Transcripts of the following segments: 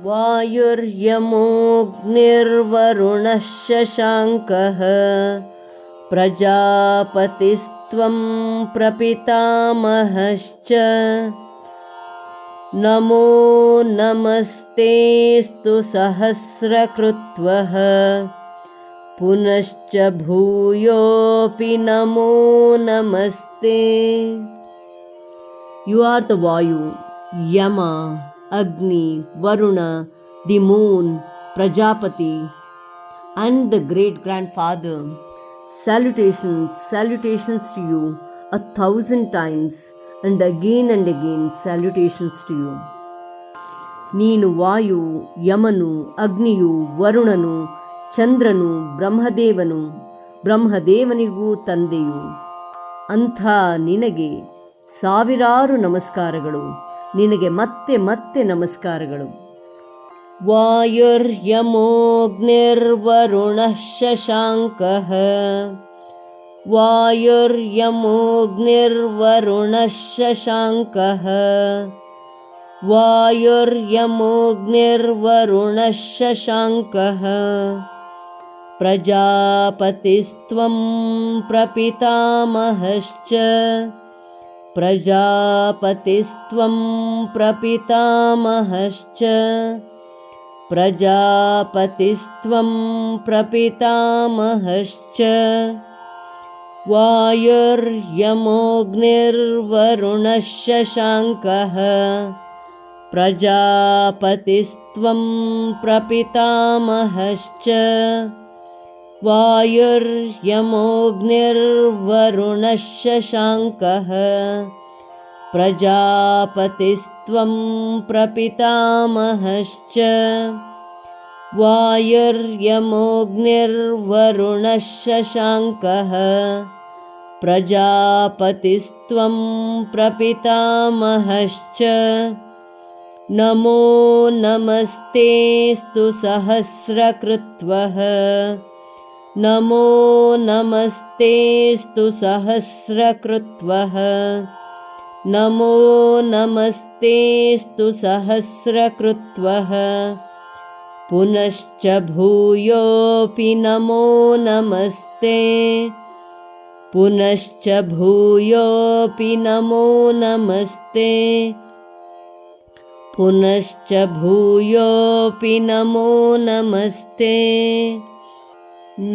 वायुर्यमोऽग्निर्वरुणः शशाङ्कः प्रजापतिस्त्वं प्रपितामहश्च नमो नमस्तेऽस्तु सहस्रकृत्वः पुनश्च भूयोऽपि नमो नमस्ते. You are the Vayu, Yama, Agni, Varuna, the moon, Prajapati, and the great grandfather. Salutations, salutations to you 1,000 times, and again salutations to you. ನೀನು ವಾಯು, ಯಮನು, ಅಗ್ನಿಯು, ವರುಣನು, ಚಂದ್ರನು, ಬ್ರಹ್ಮದೇವನಿಗೂ ತಂದೆಯು. ಅಂಥ ನಿನಗೆ ಸಾವಿರಾರು ನಮಸ್ಕಾರಗಳು, ನಿನಗೆ ಮತ್ತೆ ನಮಸ್ಕಾರಗಳು. ವಾಯುರ್ಯಮೋऽಗ್ನಿರ್ವರುಣಃ ಶಶಾಂಕಃ ವಾಯುರ್ಯಮೋऽಗ್ನಿರ್ವರುಣಃ ಶಶಾಂಕಃ ವಾಯುರ್ಯಮೋऽಗ್ನಿರ್ವರುಣಃ ಶಶಾಂಕಃ ಪ್ರಜಾಪತಿಸ್ತ್ವಂ ಪ್ರಪಿತಾಮಹಶ್ಚ ಪ್ರಜಾಪತಿಸ್ತ್ವಂ ಪ್ರಪಿತಾಮಹಶ್ಚ ಪ್ರಜಾಪತಿಸ್ತ್ವಂ ಪ್ರಪಿತಾಮಹಶ್ಚ ವಾಯುರ್ಯಮೋऽಗ್ನಿರ್ವರುಣಃ ಶಶಾಂಕಃ ಪ್ರಜಾಪತಿಸ್ತ್ವಂ ಪ್ರಪಿತಾಮಹಶ್ಚ ವಾಯುರ್ಯಮೋऽಗ್ನಿರ್ವರುಣಃ ಶಶಾಂಕಃ ಪ್ರಜಾಪತಿಸ್ತ್ವಂ ಪ್ರಪಿತಾಮಹಶ್ಚ ವಾಯುರ್ಯಮೋऽಗ್ನಿರ್ವರುಣಃ ಶಶಾಂಕಃ ಪ್ರಜಾಪತಿಸ್ತ್ವಂ ಪ್ರಪಿತಾಮಹಶ್ಚ ನಮೋ ನಮಸ್ತೆಸ್ತು ಸಹಸ್ರಕೃತ್ವಃ ನಮೋ ನಮಸ್ತೆಸ್ತು ಸಹಸ್ರಕೃತ್ವಃ ನಮೋ ನಮಸ್ತೆಸ್ತು ಸಹಸ್ರಕೃತ್ವಃ ಪುನಶ್ಚ ಭೂಯೋऽಪಿ ನಮೋ ನಮಸ್ತೆ ಪುನಶ್ಚ ಭೂಯೋऽಪಿ ನಮೋ ನಮಸ್ತೆ ಪುನಶ್ಚ ಭೂಯೋऽಪಿ ನಮೋ ನಮಸ್ತೆ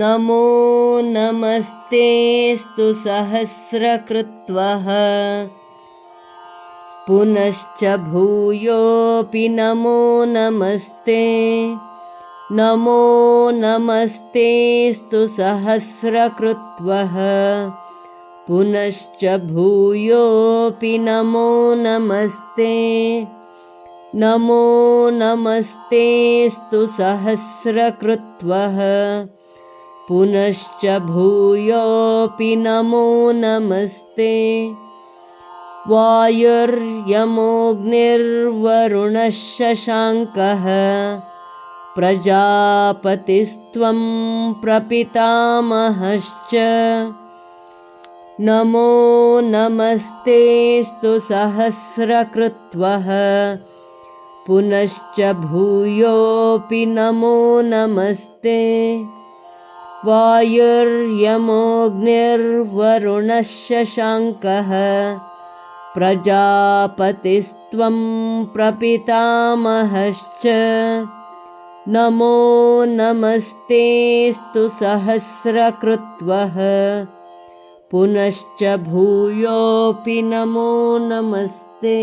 ನಮೋ ನಮಸ್ತೆಸ್ತು ಸಹಸ್ರಕೃತ್ವಃ ಪುನಶ್ಚ ಭೂಯೋऽಪಿ ನಮೋ ನಮಸ್ತೆ ನಮೋ ನಮಸ್ತೆಸ್ತು ಸಹಸ್ರಕೃತ್ವಃ ಪುನಶ್ಚ ಭೂಯೋऽಪಿ ನಮೋ ನಮಸ್ತೆ ನಮೋ ನಮಸ್ತೆಸ್ತು ಸಹಸ್ರಕೃತ್ವಃ ಪುನಶ್ಚ ಭೂಯೋऽಪಿ ನಮೋ ನಮಸ್ತೆ. ವಾಯುರ್ಯಮೋऽಗ್ನಿರ್ವರುಣಃ ಶಶಾಂಕಃ ಪ್ರಜಾಪತಿಸ್ತ್ವಂ ಪ್ರಪಿತಾಮಹಶ್ಚ ನಮೋ ನಮಸ್ತೆಸ್ತು ಸಹಸ್ರಕೃತ್ವಃ ಪುನಶ್ಚ ಭೂಯೋऽಪಿ ನಮೋ ನಮಸ್ತೆ. ವಾಯುರ್ಯಮೋऽಗ್ನಿರ್ವರುಣಃ ಶಶಾಂಕಃ ಪ್ರಜಾಪತಿಸ್ತ್ವಂ ಪ್ರಪಿತಾಮಹಶ್ಚ ನಮೋ ನಮಸ್ತೆಸ್ತು ಸಹಸ್ರಕೃತ್ವಃ ಪುನಶ್ಚ ಭೂಯೋऽಪಿ ನಮೋ ನಮಸ್ತೆ.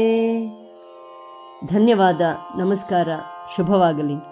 ಧನ್ಯವಾದ. ನಮಸ್ಕಾರ. ಶುಭವಾಗಲಿ.